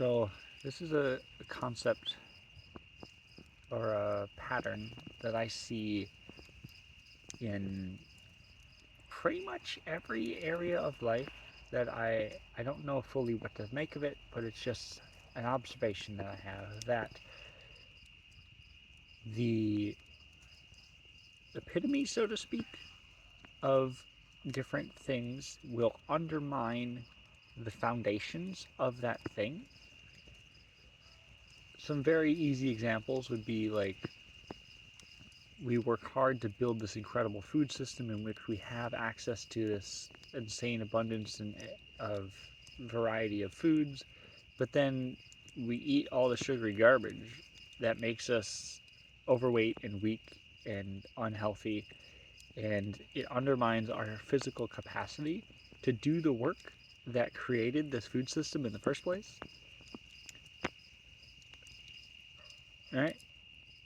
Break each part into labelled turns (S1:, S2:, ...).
S1: So this is a concept or a pattern that I see in pretty much every area of life that I don't know fully what to make of it, but it's just an observation that I have that the epitome, so to speak, of different things will undermine the foundations of that thing. Some very easy examples would be like we work hard to build this incredible food system in which we have access to this insane abundance of variety of foods, but then we eat all the sugary garbage that makes us overweight and weak and unhealthy, and it undermines our physical capacity to do the work that created this food system in the first place. All right?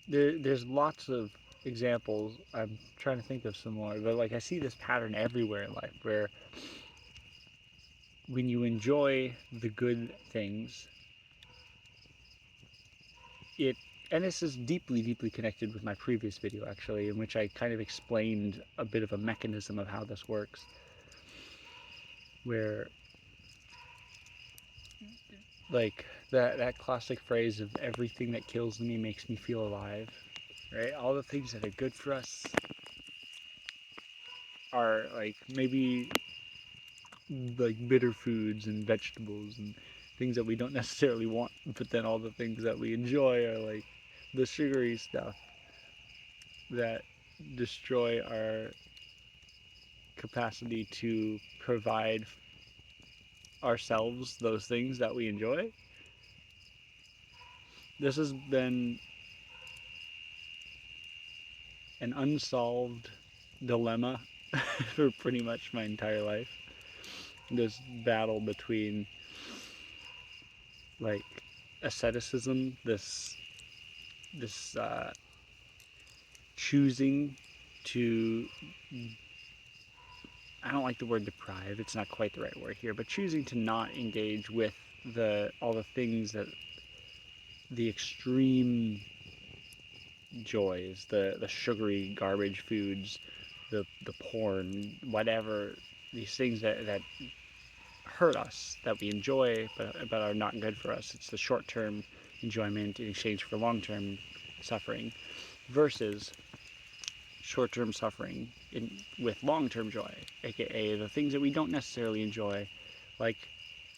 S1: There's lots of examples. I'm trying to think of some more, but like I see this pattern everywhere in life where when you enjoy the good things, it and this is deeply connected with my previous video actually, in which I kind of explained a bit of a mechanism of how this works, where like that classic phrase of everything that kills me makes me feel alive, right? All the things that are good for us are like maybe like bitter foods and vegetables and things that we don't necessarily want, but then all the things that we enjoy are like the sugary stuff that destroy our capacity to provide ourselves those things that we enjoy. This has been an unsolved dilemma for pretty much my entire life. This battle between like asceticism, this choosing to, I don't like the word deprive, it's not quite the right word here, but choosing to not engage with all the things that the extreme joys, the sugary garbage foods, the porn, whatever, these things that hurt us, that we enjoy but are not good for us. It's the short-term enjoyment in exchange for long-term suffering, versus short-term suffering with long-term joy, aka the things that we don't necessarily enjoy, like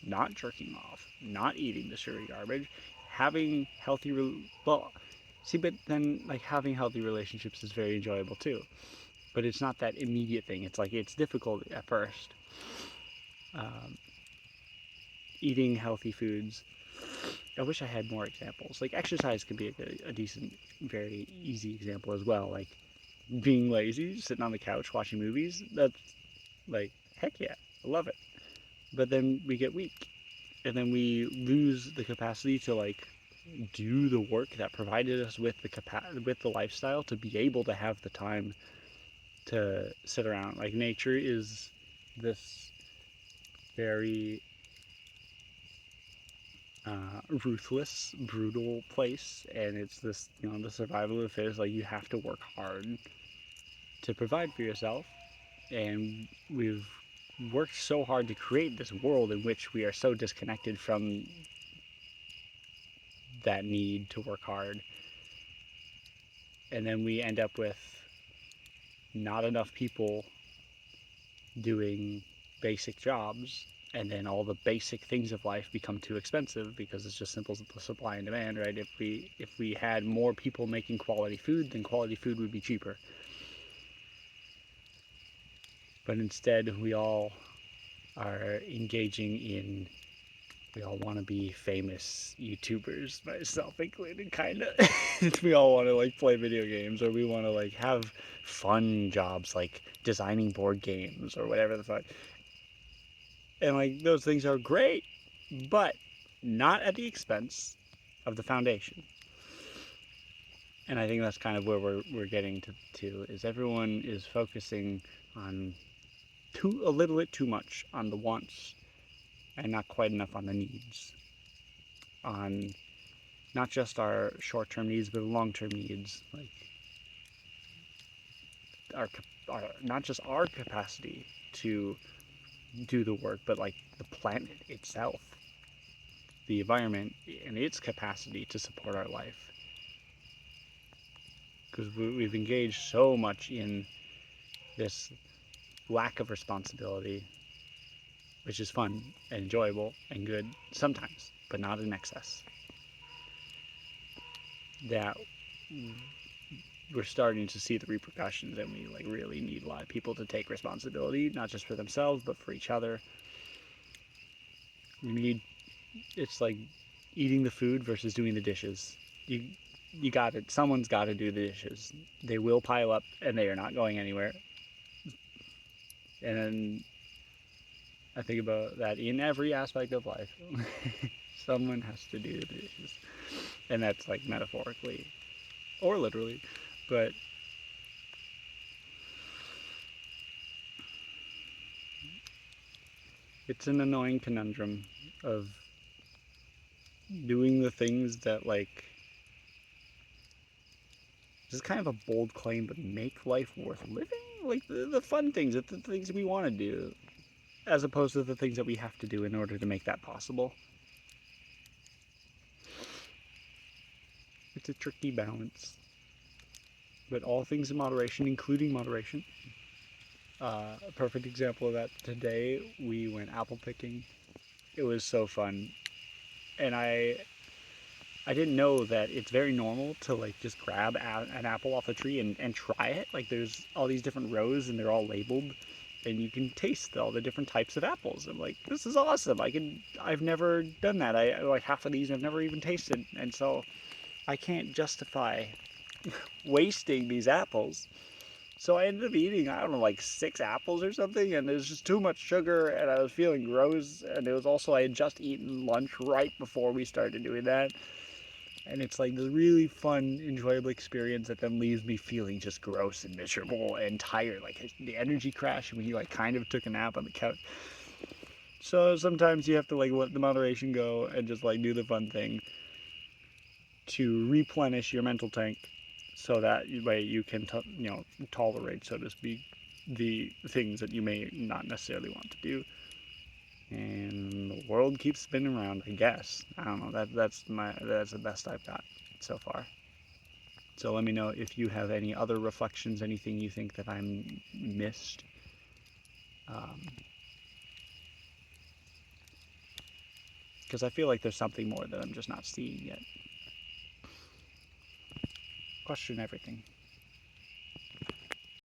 S1: not jerking off, not eating the sugary garbage, having well, see, but then like having healthy relationships is very enjoyable too, but it's not that immediate thing. It's like it's difficult at first. Um, Eating healthy foods. I wish I had more examples. Like exercise could be a decent, very easy example as well. Like being lazy, sitting on the couch watching movies. That's like heck yeah, I love it. But then we get weak, and then we lose the capacity to like do the work that provided us with with the lifestyle to be able to have the time to sit around. Like nature is this very ruthless, brutal place, and it's this, the survival of the fittest. Like you have to work hard to provide for yourself, and we've worked so hard to create this world in which we are so disconnected from that need to work hard, and then we end up with not enough people doing basic jobs, and then all the basic things of life become too expensive because it's just simple supply and demand, right? If we had more people making quality food, then quality food would be cheaper. But instead, we all are engaging in, we all want to be famous YouTubers, myself included, kind of. We all want to like play video games, or we want to like have fun jobs like designing board games or whatever the fuck. And like those things are great, but not at the expense of the foundation. And I think that's kind of where we're getting to is everyone is focusing on a little bit too much on the wants and not quite enough on the needs. on not just our short-term needs, but long-term needs, like our, not just our capacity to do the work, but like the planet itself, the environment, and its capacity to support our life. Because we've engaged so much in this lack of responsibility, which is fun and enjoyable and good sometimes, but not in excess, that we're starting to see the repercussions, and we like really need a lot of people to take responsibility, not just for themselves but for each other. We need, it's like eating the food versus doing the dishes. You got it. Someone's got to do the dishes. They will pile up, and they are not going anywhere. And then I think about that in every aspect of life. Someone has to do the dishes, and that's like metaphorically or literally, but it's an annoying conundrum of doing the things that, like, this is kind of a bold claim, but make life worth living. Like the fun things, the things we want to do, as opposed to the things that we have to do in order to make that possible. It's a tricky balance, but all things in moderation, including moderation. A perfect example of that, today we went apple picking. It was so fun, and I didn't know that it's very normal to like just grab an apple off a tree and try it. Like there's all these different rows and they're all labeled, and you can taste all the different types of apples. I'm like, this is awesome. I've never done that. I like half of these I've never even tasted, and so I can't justify wasting these apples. So I ended up eating, I don't know, like 6 apples or something, and there's just too much sugar, and I was feeling gross. And it was also, I had just eaten lunch right before we started doing that. And it's like this really fun, enjoyable experience that then leaves me feeling just gross and miserable and tired. Like the energy crash when you like kind of took a nap on the couch. So sometimes you have to like let the moderation go and just like do the fun thing to replenish your mental tank, so that way you can tolerate, so to speak, the things that you may not necessarily want to do. And the world keeps spinning around, I guess. I don't know. That's the best I've got so far. So let me know if you have any other reflections, anything you think that I'm missed. Because I feel like there's something more that I'm just not seeing yet. Question everything.